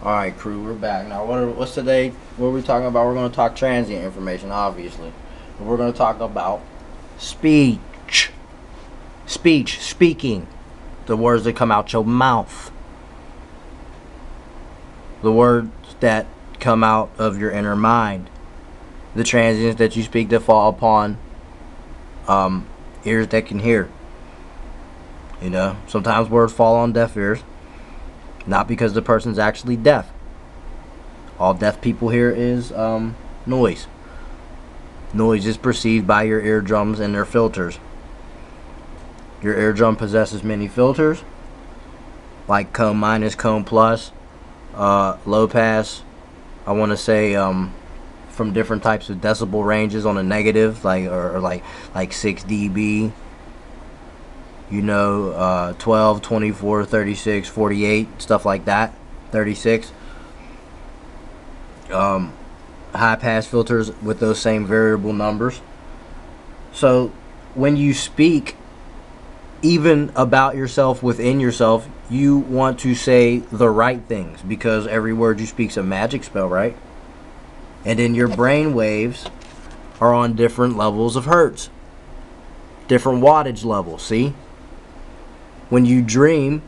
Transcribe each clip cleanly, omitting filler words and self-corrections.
Alright, crew, we're back. Now, what's today? What are we talking about? We're going to talk transient information, obviously. But we're going to talk about speech. Speaking. The words that come out your mouth. The words that come out of your inner mind. The transients that you speak that fall upon ears that can hear. You know, sometimes words fall on deaf ears. Not because the person's actually deaf. All deaf people hear is noise. Noise is perceived by your eardrums and their filters. Your eardrum possesses many filters, like cone minus, cone plus, low pass. I want to say from different types of decibel ranges on a negative, like 6 dB. You know, 12, 24, 36, 48, stuff like that. 36. High pass filters with those same variable numbers. So when you speak, even about yourself within yourself, you want to say the right things, because every word you speak is a magic spell, right? And then your brain waves are on different levels of hertz, different wattage levels. See? When you dream,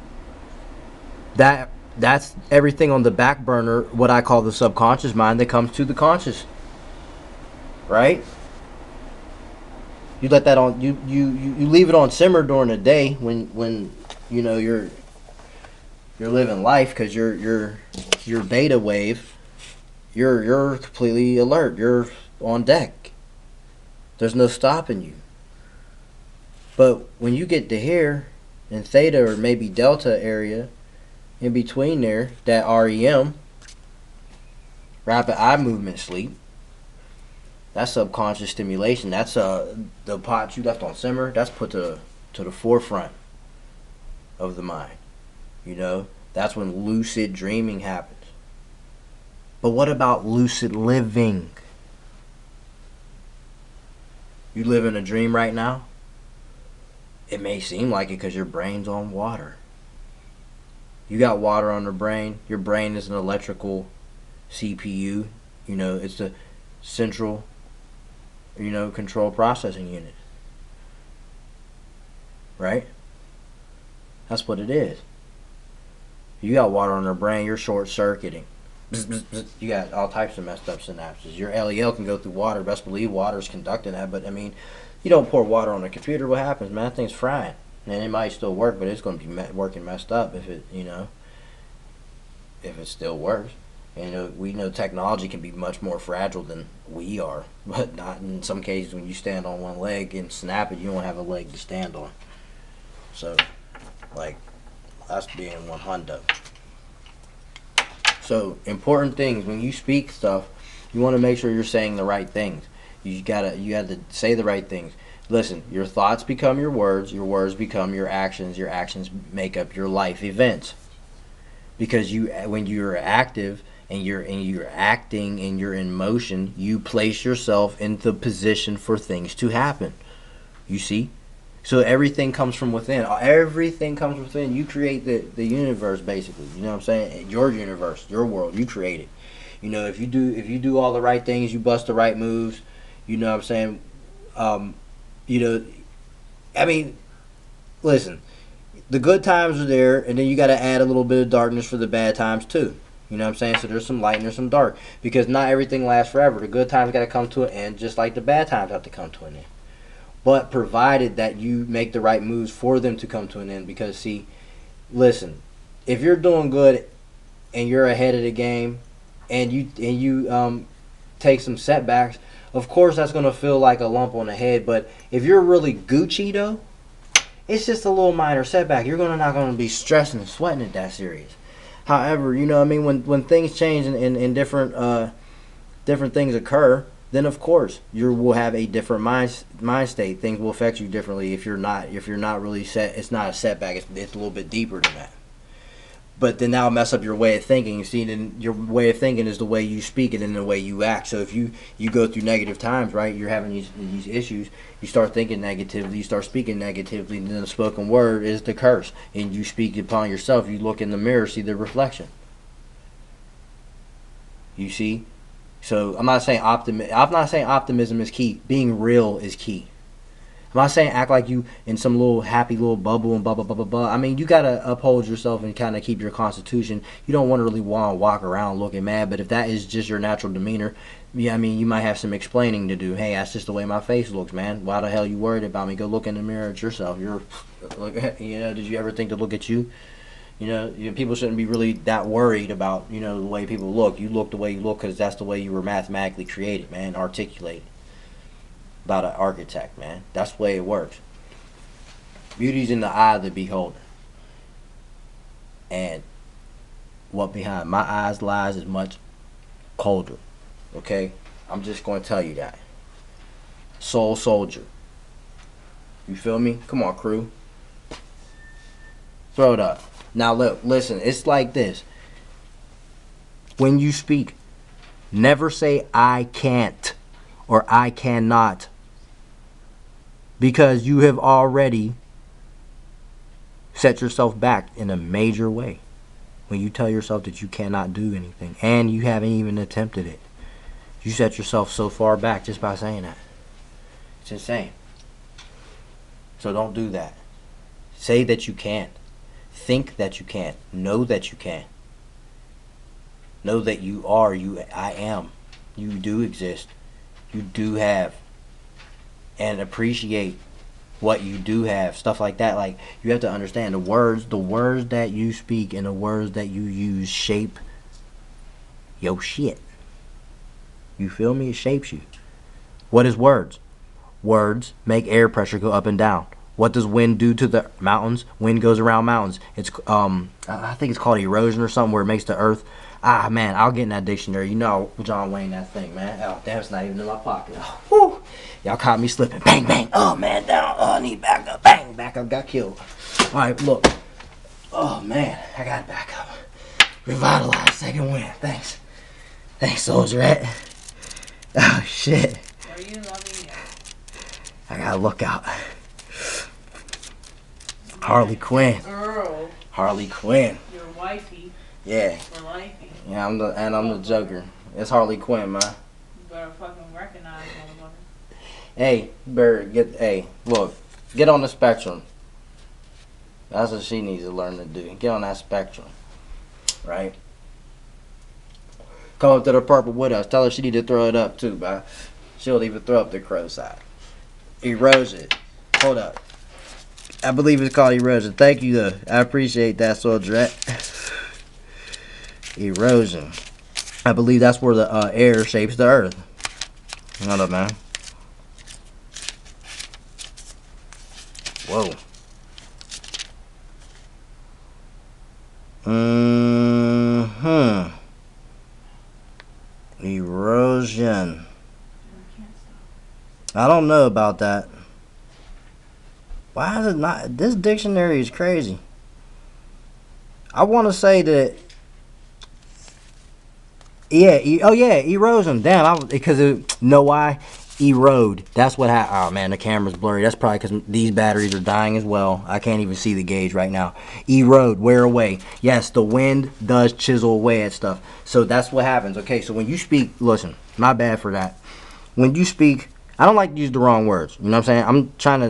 that's everything on the back burner, what I call the subconscious mind, that comes to the conscious. Right? You let that on, you leave it on simmer during the day when you know you're living life, because your beta wave, you're completely alert, you're on deck. There's no stopping you. But when you get to here, in theta or maybe delta area, in between there, that REM, rapid eye movement sleep, that's subconscious stimulation. That's the pot you left on simmer, that's put to the forefront of the mind. You know, that's when lucid dreaming happens. But what about lucid living? You live in a dream right now? It may seem like it because your brain's on water. You got water on the brain. Your brain is an electrical CPU. You know, it's the central, control processing unit. Right? That's what it is. You got water on the brain, you're short-circuiting. You got all types of messed up synapses. Your LEL can go through water. Best believe water is conducting that, but I mean, you don't pour water on a computer, what happens, man? That thing's frying. And it might still work, but it's going to be working messed up if it still works. And we know technology can be much more fragile than we are, but not in some cases. When you stand on one leg and snap it, you don't have a leg to stand on. So, like, that's being 100. So, important things when you speak stuff, you want to make sure you're saying the right things. You got to say the right things. Listen, your thoughts become your words become your actions make up your life events. Because when you're active and you're acting and you're in motion, you place yourself in the position for things to happen. You see? So everything comes from within. Everything comes within. You create the universe, basically. You know what I'm saying? Your universe, your world, you create it. You know, if you do all the right things, you bust the right moves. You know what I'm saying? I mean, listen, the good times are there, and then you got to add a little bit of darkness for the bad times too. You know what I'm saying? So there's some light and there's some dark, because not everything lasts forever. The good times got to come to an end, just like the bad times have to come to an end. But provided that you make the right moves for them to come to an end, because see, listen, if you're doing good and you're ahead of the game, and you take some setbacks, of course that's going to feel like a lump on the head. But if you're really Gucci though, it's just a little minor setback. You're not going to be stressing and sweating it that serious. However, you know what I mean, when things change and different things occur, then of course you will have a different mind state. Things will affect you differently if you're not really set. It's not a setback. It's a little bit deeper than that. But then that'll mess up your way of thinking. You see, then your way of thinking is the way you speak it and the way you act. So if you go through negative times, right, you're having these issues, you start thinking negatively, you start speaking negatively, and then the spoken word is the curse. And you speak upon yourself, you look in the mirror, see the reflection. You see? So I'm not saying optimism is key. Being real is key. I'm not saying act like you in some little happy little bubble and blah blah blah blah blah. I mean, you gotta uphold yourself and kind of keep your constitution. You don't want to really want to walk around looking mad, but if that is just your natural demeanor, yeah, I mean, you might have some explaining to do. Hey, that's just the way my face looks, man. Why the hell you worried about me? Go look in the mirror at yourself. You're, you know, did you ever think to look at you? You know, people shouldn't be really that worried about, you know, the way people look. You look the way you look because that's the way you were mathematically created, man, articulated. About an architect, man. That's the way it works. Beauty's in the eye of the beholder. And what behind my eyes lies is much colder. Okay? I'm just going to tell you that. Soul soldier. You feel me? Come on, crew. Throw it up. Now look, listen, it's like this. When you speak, never say I can't or I cannot. Because you have already set yourself back in a major way when you tell yourself that you cannot do anything and you haven't even attempted it. You set yourself so far back just by saying that. It's insane. So don't do that. Say that you can't. Think that you can't. Know that you can. Know that you are. I am. You do exist. You do have. And appreciate what you do have, stuff like that. Like, you have to understand the words that you speak and the words that you use shape your shit. You feel me? It shapes you. What is words? Words make air pressure go up and down. What does wind do to the mountains? Wind goes around mountains. It's I think it's called erosion or something, where it makes the earth. Ah, man, I'll get in that dictionary. You know John Wayne that thing, man. Oh, damn, it's not even in my pocket. Oh, whew. Y'all caught me slipping. Bang, bang. Oh, man, down. Oh, I need backup. Bang, backup. Got killed. All right, look. Oh, man, I got backup. Revitalized. Second win. Thanks. Thanks, soldier. Oh, shit. Are you loving it? I gotta look out. Harley Quinn. Girl. Harley Quinn. Your wifey. Yeah. For lifey. Yeah, I'm the Joker. It's Harley Quinn, man. You better fucking recognize, motherfucker. Hey, Bird, look, get on the spectrum. That's what she needs to learn to do. Get on that spectrum, right? Come up to the purple with us. Tell her she need to throw it up too, bro. She'll even throw up the crow side. Erosion. Hold up. I believe it's called erosion. Thank you, though. I appreciate that, soldier. Erosion. I believe that's where the air shapes the earth. Hold up, man. Whoa. Erosion. I don't know about that. Why is it not? This dictionary is crazy. I want to say that. Yeah. Erosion. Damn. Know why? Erode. That's what happened. Oh man, the camera's blurry. That's probably because these batteries are dying as well. I can't even see the gauge right now. Erode. Wear away. Yes, the wind does chisel away at stuff. So that's what happens. Okay. So when you speak, listen. My bad for that. When you speak, I don't like to use the wrong words. You know what I'm saying?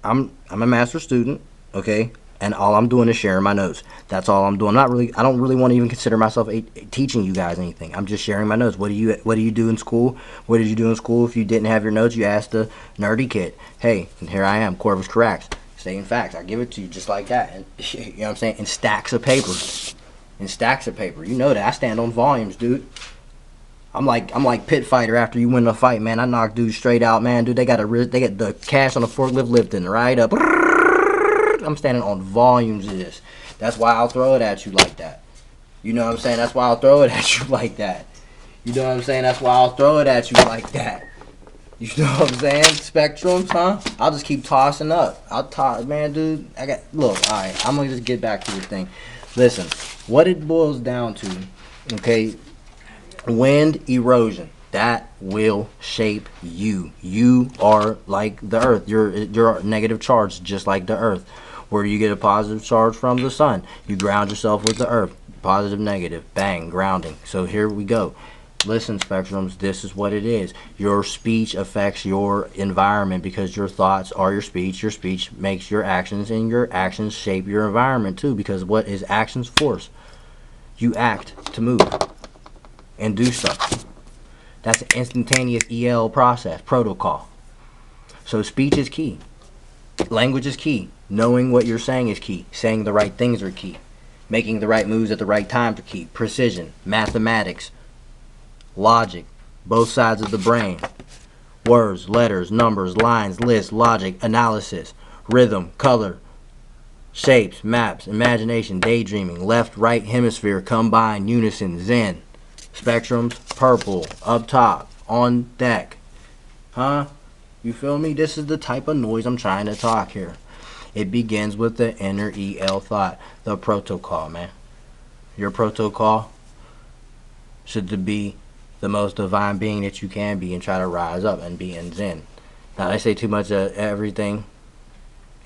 I'm a master student, okay, and all I'm doing is sharing my notes. That's all I'm doing. I don't really want to even consider myself teaching you guys anything. I'm just sharing my notes. What do you do in school? What did you do in school? If you didn't have your notes, you asked the nerdy kid. Hey, and here I am, Corvus Corax, stating facts. I give it to you just like that. And, you know what I'm saying? In stacks of paper. In stacks of paper. You know that. I stand on volumes, dude. I'm like Pit Fighter after you win a fight, man. I knock dudes straight out, man. Dude, they get the cash on the forklift lifting right up. I'm standing on volumes of this. That's why I'll throw it at you like that. You know what I'm saying? That's why I'll throw it at you like that. You know what I'm saying? That's why I'll throw it at you like that. You know what I'm saying? Spectrums, huh? I'll just keep tossing up. I'll toss, man, dude. Look, all right. I'm gonna just get back to the thing. Listen, what it boils down to, okay? Wind erosion, that will shape you. You are like the earth. You're negative charge just like the earth. Where do you get a positive charge from? The sun. You ground yourself with the earth. Positive, negative, bang, grounding. So here we go. Listen, spectrums, this is what it is. Your speech affects your environment because your thoughts are your speech. Your speech makes your actions, and your actions shape your environment too, because what is actions? Force. You act to move and do stuff. That's an instantaneous EL process, protocol. So speech is key. Language is key. Knowing what you're saying is key. Saying the right things are key. Making the right moves at the right time are key. Precision, mathematics, logic, both sides of the brain. Words, letters, numbers, lines, lists, logic, analysis, rhythm, color, shapes, maps, imagination, daydreaming, left, right hemisphere, combine, unison, zen. Spectrums, purple, up top, on deck. Huh? You feel me? This is the type of noise I'm trying to talk here. It begins with the inner EL thought, the protocol, man. Your protocol should be the most divine being that you can be and try to rise up and be in Zen. Now, I say too much of everything,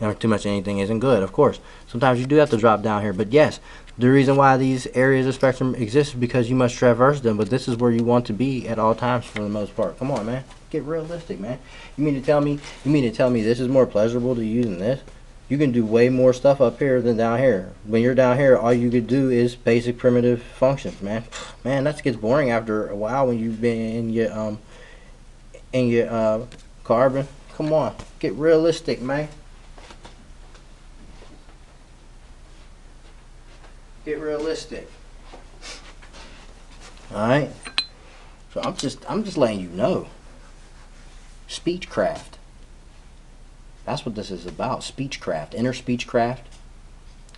or too much of anything isn't good, of course. Sometimes you do have to drop down here, but yes, the reason why these areas of spectrum exist is because you must traverse them, but this is where you want to be at all times for the most part. Come on, man. Get realistic, man. You mean to tell me this is more pleasurable to you than this? You can do way more stuff up here than down here. When you're down here, all you could do is basic primitive functions, man. Man, that gets boring after a while when you've been in your carbon. Come on, get realistic, man. Get realistic. All right. So I'm just letting you know. Speechcraft. That's what this is about. Speechcraft, inner speechcraft,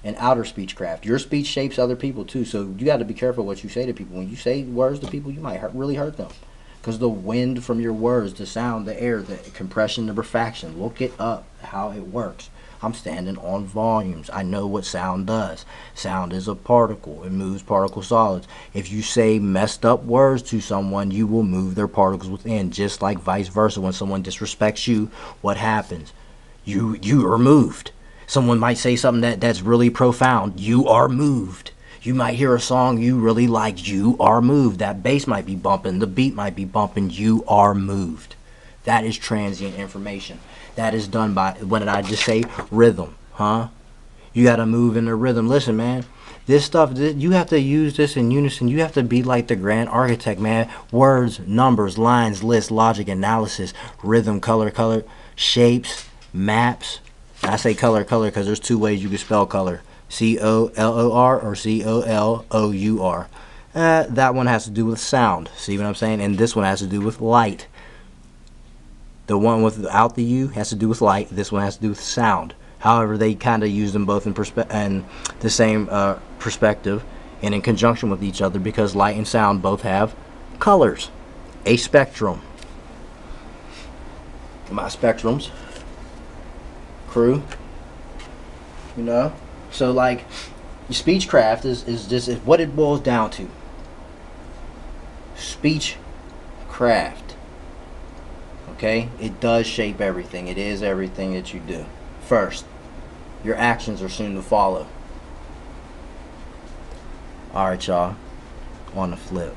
and outer speechcraft. Your speech shapes other people too, so you got to be careful what you say to people. When you say words to people, you might really hurt them, because the wind from your words, the sound, the air, the compression, the refraction. Look it up, how it works. I'm standing on volumes. I know what sound does. Sound is a particle. It moves particle solids. If you say messed up words to someone, you will move their particles within, just like vice versa. When someone disrespects you, what happens? You are moved. Someone might say something that's really profound. You are moved. You might hear a song you really like. You are moved. That bass might be bumping. The beat might be bumping. You are moved. That is transient information. That is done by, what did I just say? Rhythm, huh? You got to move in the rhythm. Listen, man. This stuff, you have to use this in unison. You have to be like the grand architect, man. Words, numbers, lines, lists, logic, analysis, rhythm, color, shapes, maps. I say color because there's two ways you can spell color. C-O-L-O-R or C-O-L-O-U-R. That one has to do with sound. See what I'm saying? And this one has to do with light. The one without the U has to do with light. This one has to do with sound. However, they kind of use them both in the same perspective and in conjunction with each other, because light and sound both have colors. A spectrum. My spectrums. Crew. You know? So, like, your speechcraft is just what it boils down to. Speechcraft. Okay? It does shape everything. It is everything that you do. First, your actions are soon to follow. Alright, y'all. On the flip.